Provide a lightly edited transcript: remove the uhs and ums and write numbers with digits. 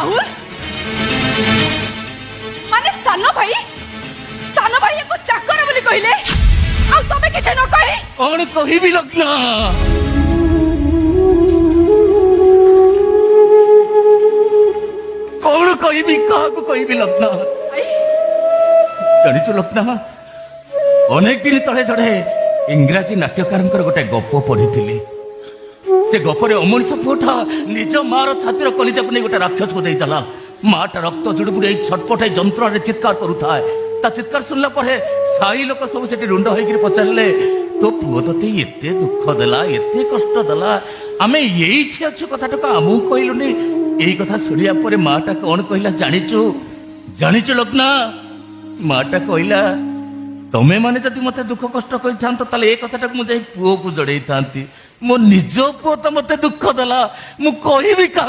राहुल माने सानो भाई को चाकर बोली कहले आ तबे किछ न कहि कौन कहबी लग्ना कौन कहबी काहाकू कहबी लग्ना जानिचु लग्ना अनेक दिन तले जड़े इंग्राजी नाट्यकार गोटे गप पढ़ी से गपरे अमनीष पुटा निज मार छातिर कलिजा को नहीं गोटे राक्षस को देला माटा रक्त जुड़बुड़ी छटपट जंत्र चित्कार करुए ता चित्कार सुनला परे साई लोक सब से रुंड होकर पचारे तो पुओ ते एते दुख देला एते कष्ट देला आमे यही अच्छे कथाटा आमू कहलुनी यही कथा शुणिया पर माटा कौन कहला जानिचु जानिचु लग्ना माटा कहला तमें मैंने जब मत दुख कष्ट कर ए कथाटा मुझे पुओ को जड़े था मो निज पुओ तो मत दुख देला मु कहबी क्या